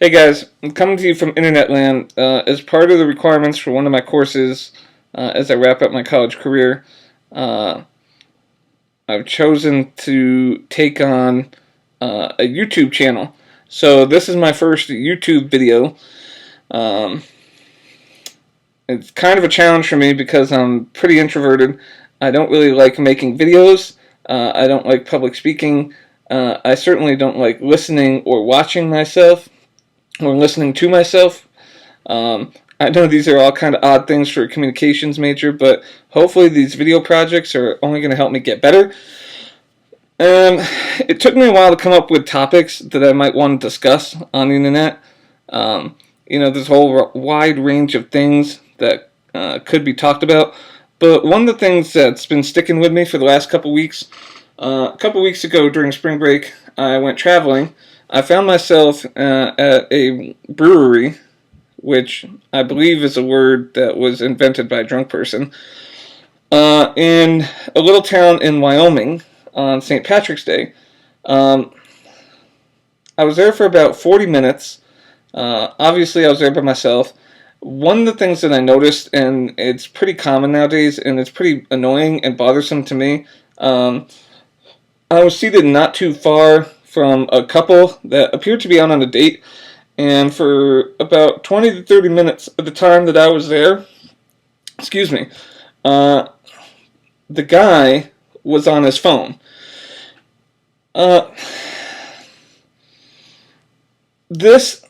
Hey guys, I'm coming to you from Internet Land as part of the requirements for one of my courses as I wrap up my college career. Uh, I've chosen to take on a YouTube channel. So this is my first YouTube video. Um, it's kind of a challenge for me because I'm pretty introverted. I don't really like making videos. I don't like public speaking. I certainly don't like listening or watching myself or listening to myself. I know these are all kind of odd things for a communications major, but hopefully these video projects are only going to help me get better. It took me a while to come up with topics that I might want to discuss on the internet. There's a whole wide range of things that could be talked about. But one of the things that's been sticking with me for the last couple weeks, a couple weeks ago during spring break, I went traveling. I found myself at a brewery, which I believe is a word that was invented by a drunk person, in a little town in Wyoming on St. Patrick's Day. I was there for about 40 minutes. Obviously, I was there by myself. One of the things that I noticed, and it's pretty common nowadays, and it's pretty annoying and bothersome to me, I was seated not too far from a couple that appeared to be out on a date, and for about 20 to 30 minutes of the time that I was there, the guy was on his phone. This,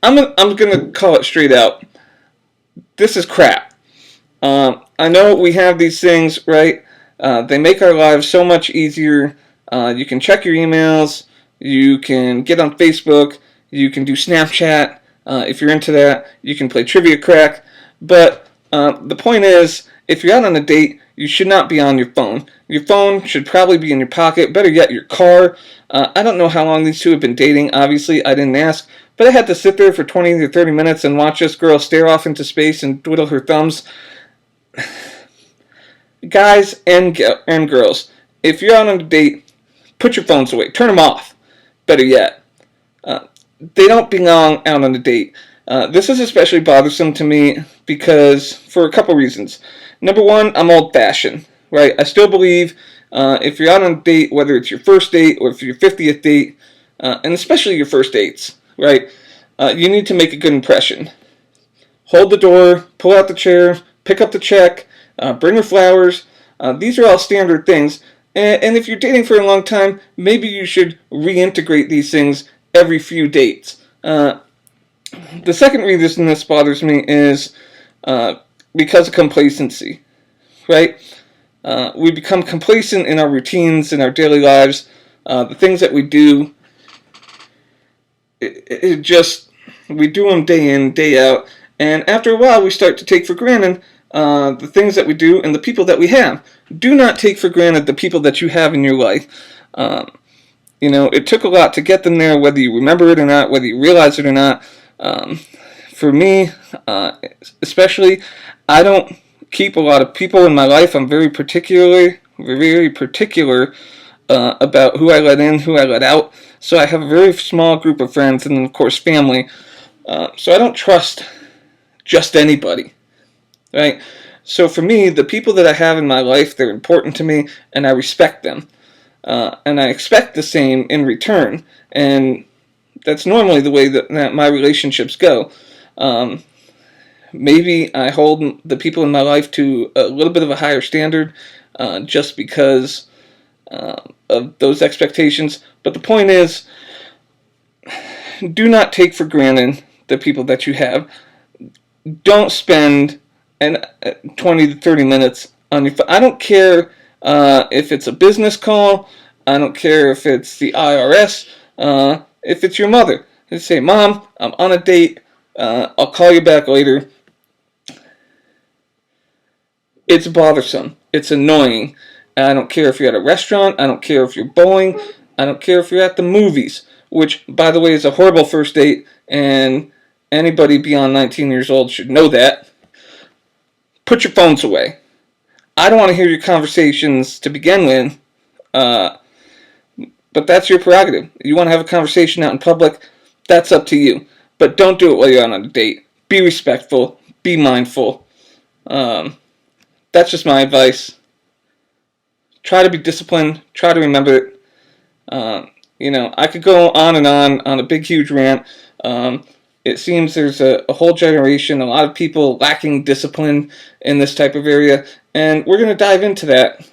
I'm gonna call it straight out. This is crap. I know we have these things, right? They make our lives so much easier. You can check your emails. You can get on Facebook. You can do Snapchat. If you're into that, you can play Trivia Crack. But the point is, if you're out on a date, you should not be on your phone. Your phone should probably be in your pocket. Better yet, your car. I don't know how long these two have been dating. Obviously, I didn't ask. But I had to sit there for 20 to 30 minutes and watch this girl stare off into space and twiddle her thumbs. Guys and girls, if you're out on a date, put your phones away. Turn them off. Better yet. They don't belong out on a date. This is especially bothersome to me because for a couple reasons. Number one, I'm old-fashioned, right? I still believe if you're out on a date, whether it's your first date or if your 50th date, and especially your first dates, right? You need to make a good impression. Hold the door, pull out the chair, pick up the check, bring her flowers. These are all standard things. And if you're dating for a long time, maybe you should reintegrate these things every few dates. The second reason this bothers me is because of complacency, right? We become complacent in our routines, in our daily lives. The things that we do, we do them day in, day out. And after a while, we start to take for granted the things that we do and the people that we have. Do not take for granted the people that you have in your life. It took a lot to get them there, whether you remember it or not, whether you realize it or not. For me, especially, I don't keep a lot of people in my life. I'm very particular about who I let in, who I let out. So I have a very small group of friends and, of course, family. So I don't trust just anybody, right? So for me, the people that I have in my life, they're important to me, and I respect them. And I expect the same in return. And that's normally the way that my relationships go. Maybe I hold the people in my life to a little bit of a higher standard just because of those expectations. But the point is, do not take for granted the people that you have. Don't spend 20 to 30 minutes on your phone. I don't care if it's a business call. I don't care if it's the IRS. If it's your mother. Just say, Mom, I'm on a date. I'll call you back later. It's bothersome. It's annoying. I don't care if you're at a restaurant. I don't care if you're bowling. I don't care if you're at the movies, which, by the way, is a horrible first date, and anybody beyond 19 years old should know that. Put your phones away. I don't want to hear your conversations to begin with, but that's your prerogative. You want to have a conversation out in public, that's up to you. but don't do it while you're on a date. Be respectful. Be mindful. That's just my advice. Try to be disciplined. Try to remember it. I could go on a big, huge rant. It seems there's a whole generation, a lot of people lacking discipline in this type of area, and we're going to dive into that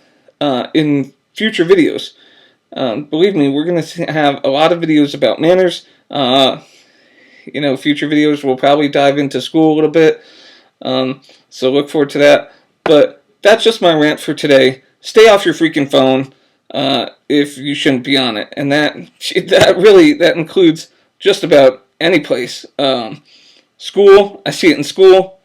in future videos. Believe me, we're going to have a lot of videos about manners. Future videos will probably dive into school a little bit, so look forward to that. But that's just my rant for today. Stay off your freaking phone if you shouldn't be on it, and that includes just about any place. School, I see it in school.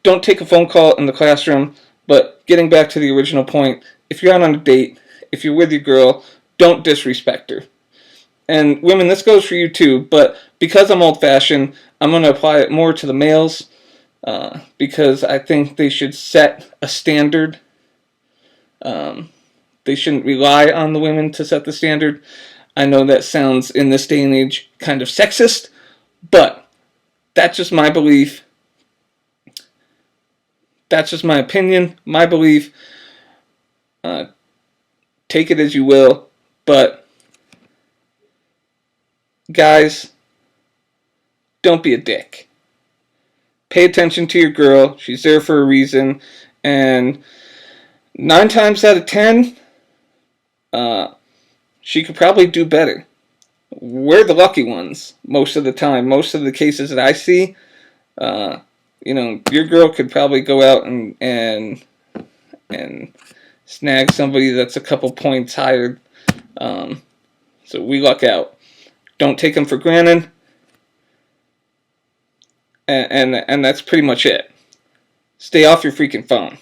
Don't take a phone call in the classroom. But getting back to the original point, if you're out on a date, if you're with your girl, don't disrespect her. And women, this goes for you too, but because I'm old-fashioned, I'm going to apply it more to the males because I think they should set a standard. They shouldn't rely on the women to set the standard. I know that sounds, in this day and age, kind of sexist, but that's just my belief. That's just my opinion, my belief. Take it as you will, but guys, don't be a dick. Pay attention to your girl. She's there for a reason, and 9 times out of 10, she could probably do better. We're the lucky ones most of the time. Most of the cases that I see, your girl could probably go out and snag somebody that's a couple points higher. So we luck out. Don't take them for granted. And that's pretty much it. Stay off your freaking phone.